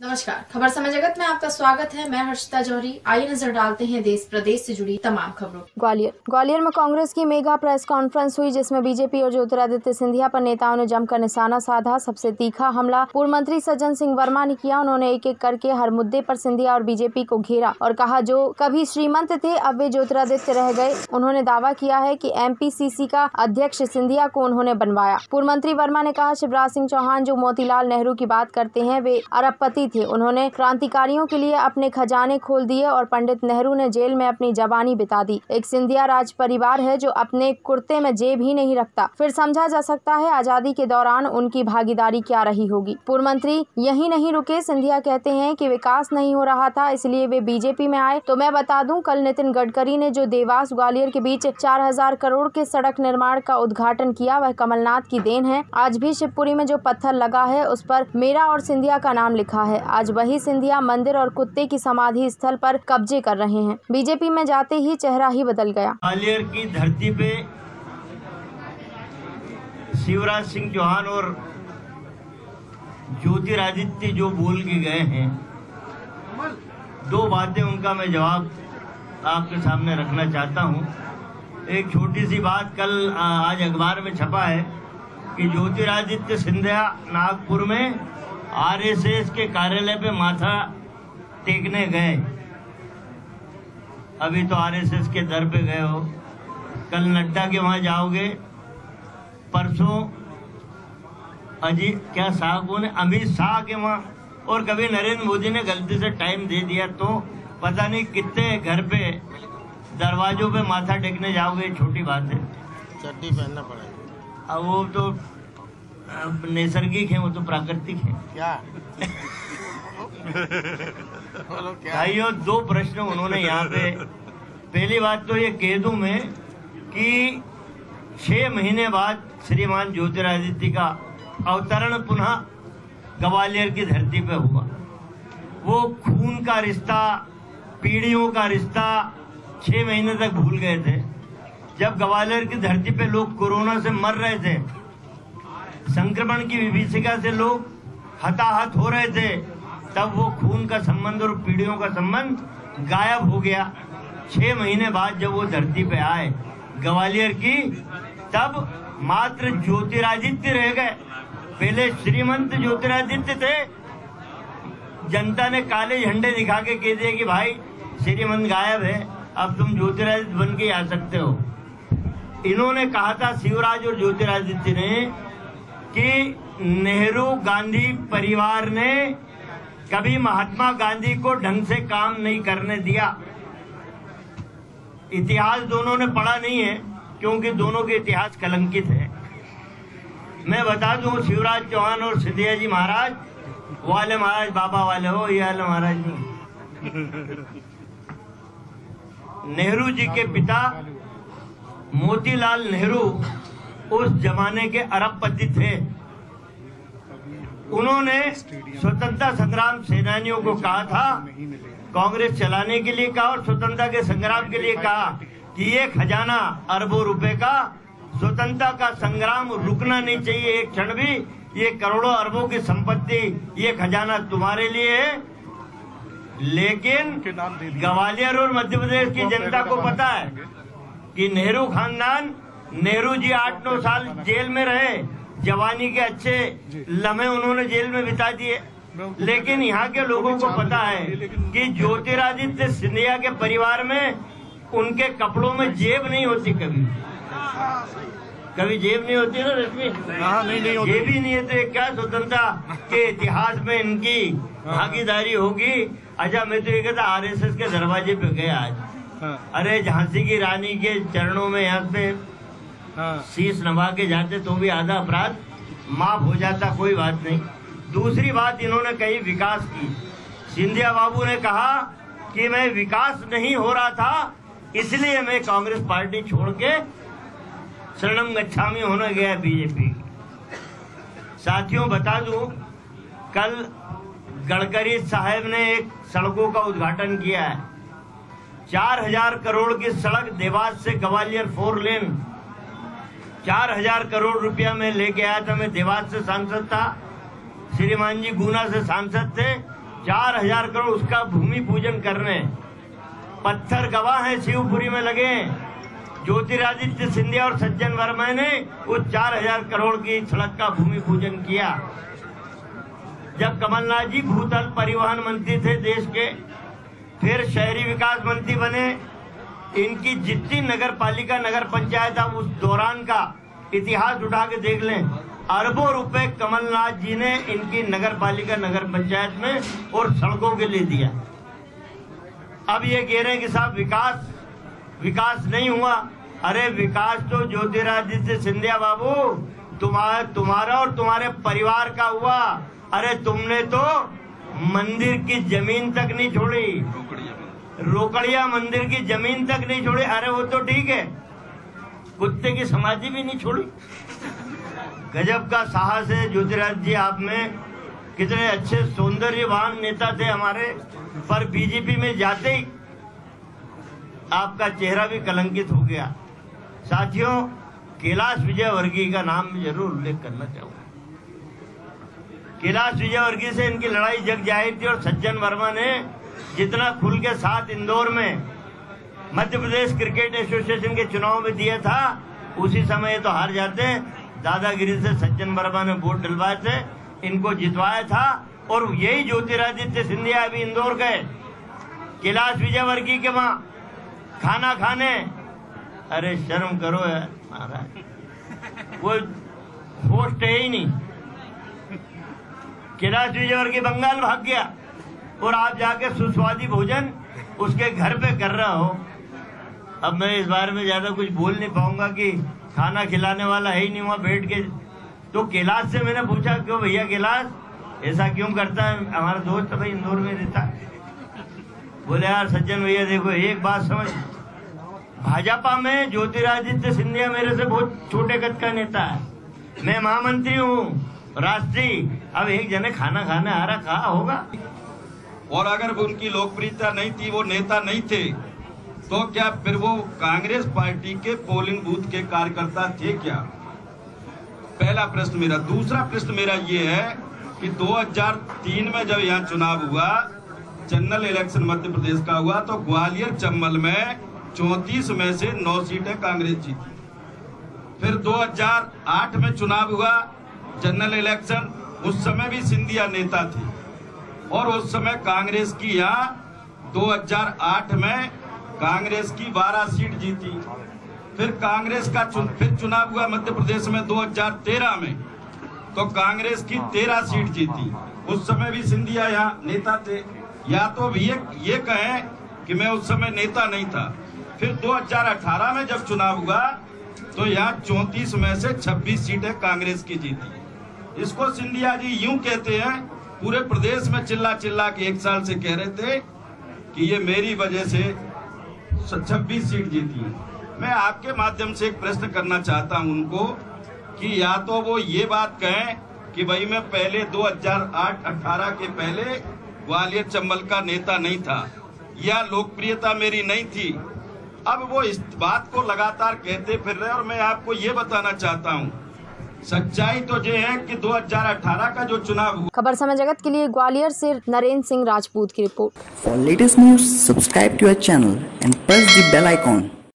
नमस्कार, खबर समय जगत में आपका स्वागत है। मैं हर्षिता जौहरी। आइए नजर डालते हैं देश प्रदेश से जुड़ी तमाम खबरों। ग्वालियर में कांग्रेस की मेगा प्रेस कॉन्फ्रेंस हुई, जिसमें बीजेपी और ज्योतिरादित्य सिंधिया पर नेताओं ने जमकर निशाना साधा। सबसे तीखा हमला पूर्व मंत्री सज्जन सिंह वर्मा ने किया। उन्होंने एक एक करके हर मुद्दे पर सिंधिया और बीजेपी को घेरा और कहा, जो कभी श्रीमंत थे अब वे ज्योतिरादित्य रह गए। उन्होंने दावा किया है कि MPCC का अध्यक्ष सिंधिया को उन्होंने बनवाया। पूर्व मंत्री वर्मा ने कहा, शिवराज सिंह चौहान जो मोतीलाल नेहरू की बात करते हैं वे अरबपति थे। उन्होंने क्रांतिकारियों के लिए अपने खजाने खोल दिए और पंडित नेहरू ने जेल में अपनी जवानी बिता दी। एक सिंधिया राज परिवार है जो अपने कुर्ते में जेब ही नहीं रखता। फिर समझा जा सकता है आजादी के दौरान उनकी भागीदारी क्या रही होगी। पूर्व मंत्री यही नहीं रुके। सिंधिया कहते हैं कि विकास नहीं हो रहा था, इसलिए वे बीजेपी में आए। तो मैं बता दूं, कल नितिन गडकरी ने जो देवास ग्वालियर के बीच 4000 करोड़ के सड़क निर्माण का उद्घाटन किया, वह कमलनाथ की देन है। आज भी शिवपुरी में जो पत्थर लगा है उस पर मेरा और सिंधिया का नाम लिखा है। आज वही सिंधिया मंदिर और कुत्ते की समाधि स्थल पर कब्जे कर रहे हैं। बीजेपी में जाते ही चेहरा ही बदल गया। ग्वालियर की धरती पे शिवराज सिंह चौहान और ज्योतिरादित्य जो बोल के गए हैं, दो बातें उनका मैं जवाब आपके सामने रखना चाहता हूं। एक छोटी सी बात, कल आज अखबार में छपा है कि ज्योतिरादित्य सिंधिया नागपुर में RSS के कार्यालय पे माथा टेकने गए। अभी तो RSS के दर पे गए हो, कल नड्डा के वहां जाओगे, परसों अमित शाह के वहां, और कभी नरेंद्र मोदी ने गलती से टाइम दे दिया तो पता नहीं कितने घर पे दरवाजों पे माथा टेकने जाओगे। छोटी बात है, चड्डी पहनना पड़ेगा। अब वो तो नैसर्गिक है, वो तो प्राकृतिक है। क्या भाइयों, दो प्रश्न उन्होंने यहाँ पे। पहली बात तो ये कह दूं मैं कि 6 महीने बाद श्रीमान ज्योतिरादित्य का अवतरण पुनः ग्वालियर की धरती पे हुआ। वो खून का रिश्ता, पीढ़ियों का रिश्ता 6 महीने तक भूल गए थे। जब ग्वालियर की धरती पे लोग कोरोना से मर रहे थे, संक्रमण की विभीषिका से लोग हताहत हो रहे थे, तब वो खून का संबंध और पीढ़ियों का संबंध गायब हो गया। 6 महीने बाद जब वो धरती पे आए ग्वालियर की, तब मात्र ज्योतिरादित्य रह गए। पहले श्रीमंत ज्योतिरादित्य थे, जनता ने काले झंडे दिखा के कह दिया कि भाई श्रीमंत गायब है, अब तुम ज्योतिरादित्य बन के आ सकते हो। इन्होंने कहा था, शिवराज और ज्योतिरादित्य ने, कि नेहरू गांधी परिवार ने कभी महात्मा गांधी को ढंग से काम नहीं करने दिया। इतिहास दोनों ने पढ़ा नहीं है, क्योंकि दोनों के इतिहास कलंकित है। मैं बता दूं, शिवराज चौहान और सिंधिया जी महाराज वाले महाराज बाबा वाले हो, ये वाले महाराज नहीं। नेहरू जी के पिता मोतीलाल नेहरू उस जमाने के अरबपति थे। उन्होंने स्वतंत्रता संग्राम सेनानियों को कहा था, कांग्रेस चलाने के लिए कहा और स्वतंत्रता के संग्राम के लिए कहा कि ये खजाना अरबों रुपए का, स्वतंत्रता का संग्राम रुकना नहीं चाहिए एक क्षण भी। ये करोड़ों अरबों की संपत्ति, ये खजाना तुम्हारे लिए है। लेकिन ग्वालियर और मध्य प्रदेश की जनता को पता है कि नेहरू खानदान, नेहरू जी 8-9 साल जेल में रहे, जवानी के अच्छे लम्हे उन्होंने जेल में बिता दिए। लेकिन यहाँ के लोगों को पता है कि ज्योतिरादित्य सिंधिया के परिवार में उनके कपड़ों में जेब नहीं होती, कभी जेब नहीं होती ना रश्मि, जेब ही नहीं है, तो क्या स्वतंत्रता के इतिहास में इनकी भागीदारी होगी। अच्छा, मैं तो ये कहता RSS के दरवाजे पे गया आज। अरे, झांसी की रानी के चरणों में यहाँ पे शीश नवा के जाते तो भी आधा अपराध माफ हो जाता, कोई बात नहीं। दूसरी बात इन्होंने कही विकास की। सिंधिया बाबू ने कहा कि मैं विकास नहीं हो रहा था, इसलिए मैं कांग्रेस पार्टी छोड़ के शरणम गच्छामी होने गया बीजेपी। साथियों, बता दूं, कल गडकरी साहब ने एक सड़कों का उद्घाटन किया है। 4000 करोड़ की सड़क देवास से ग्वालियर 4 लेन 4000 करोड़ रुपया में लेके आया था। मैं देवास से सांसद था, श्रीमान जी गुना से सांसद थे, 4,000 करोड़ उसका भूमि पूजन करने, पत्थर गवाह है शिवपुरी में लगे। ज्योतिरादित्य सिंधिया और सज्जन वर्मा ने उस 4,000 करोड़ की सड़क का भूमि पूजन किया। जब कमलनाथ जी भूतल परिवहन मंत्री थे देश के, फिर शहरी विकास मंत्री बने, इनकी जितनी नगर पालिका नगर पंचायत आप उस दौरान का इतिहास उठा के देख लें, अरबों रुपए कमलनाथ जी ने इनकी नगर पालिका नगर पंचायत में और सड़कों के लिए दिया। अब ये कह रहे हैं कि साहब विकास नहीं हुआ। अरे विकास तो ज्योतिरादित्य सिंधिया बाबू तुम्हारा और तुम्हारे परिवार का हुआ। अरे तुमने तो मंदिर की जमीन तक नहीं छोड़ी, रोकड़िया मंदिर की जमीन तक नहीं छोड़ी। अरे वो तो ठीक है, कुत्ते की समाधि भी नहीं छोड़ी। गजब का साहस है ज्योतिरादित्य जी आप में। कितने अच्छे सौंदर्यवान नेता थे हमारे, पर बीजेपी में जाते ही आपका चेहरा भी कलंकित हो गया। साथियों, कैलाश विजयवर्गीय का नाम जरूर उल्लेख करना चाहूंगा। कैलाश विजयवर्गीय से इनकी लड़ाई जग जाहिर थी और सज्जन वर्मा ने जितना खुल के साथ इंदौर में मध्य प्रदेश क्रिकेट एसोसिएशन के चुनाव में दिया था, उसी समय तो हार जाते। दादागिरी से सज्जन वर्मा ने वोट डलवाए थे, इनको जितवाया था। और यही ज्योतिरादित्य सिंधिया अभी इंदौर गए कैलाश विजयवर्गीय के वहां खाना खाने। अरे शर्म करो यार महाराज, वो होस्ट है ही नहीं। कैलाश विजयवर्गीय बंगाल भाग गया और आप जाके सुस्वादी भोजन उसके घर पे कर रहा हो। अब मैं इस बारे में ज्यादा कुछ बोल नहीं पाऊंगा कि खाना खिलाने वाला है ही नहीं वहां बैठ के। तो कैलाश से मैंने पूछा, क्यों भैया कैलाश ऐसा क्यों करता है? हमारा दोस्त भाई इंदौर में रहता है। बोले यार सज्जन भैया देखो एक बात समझ, भाजपा में ज्योतिरादित्य सिंधिया मेरे से बहुत छोटे कद का नेता है, मैं महामंत्री हूँ राष्ट्रीय। अब एक जने खाना खाने आ रहा, कहा होगा। और अगर उनकी लोकप्रियता नहीं थी, वो नेता नहीं थे, तो क्या फिर वो कांग्रेस पार्टी के पोलिंग बूथ के कार्यकर्ता थे क्या? पहला प्रश्न मेरा। दूसरा प्रश्न मेरा ये है कि 2003 में जब यहाँ चुनाव हुआ, जनरल इलेक्शन मध्य प्रदेश का हुआ, तो ग्वालियर चंबल में 34 में से 9 सीटें कांग्रेस जीती। फिर 2008 में चुनाव हुआ जनरल इलेक्शन, उस समय भी सिंधिया नेता थे और उस समय कांग्रेस की यहाँ 2008 में कांग्रेस की 12 सीट जीती। फिर कांग्रेस का फिर चुनाव हुआ मध्य प्रदेश में 2013 में, तो कांग्रेस की 13 सीट जीती। उस समय भी सिंधिया यहाँ नेता थे। या तो ये कहें कि मैं उस समय नेता नहीं था। फिर 2018 में जब चुनाव हुआ तो यहाँ 34 में से 26 सीटें कांग्रेस की जीती। इसको सिंधिया जी यूं कहते हैं, पूरे प्रदेश में चिल्ला चिल्ला के 1 साल से कह रहे थे कि ये मेरी वजह से 26 सीट जीती है। मैं आपके माध्यम से एक प्रश्न करना चाहता हूं उनको कि या तो वो ये बात कहें कि भाई मैं पहले 2008-18 के पहले ग्वालियर चंबल का नेता नहीं था या लोकप्रियता मेरी नहीं थी। अब वो इस बात को लगातार कहते फिर रहे और मैं आपको ये बताना चाहता हूँ, सच्चाई तो ये है कि 2018 का जो चुनाव हुआ। खबर समय जगत के लिए ग्वालियर से नरेंद्र सिंह राजपूत की report. For latest news, subscribe to our channel and press the bell icon.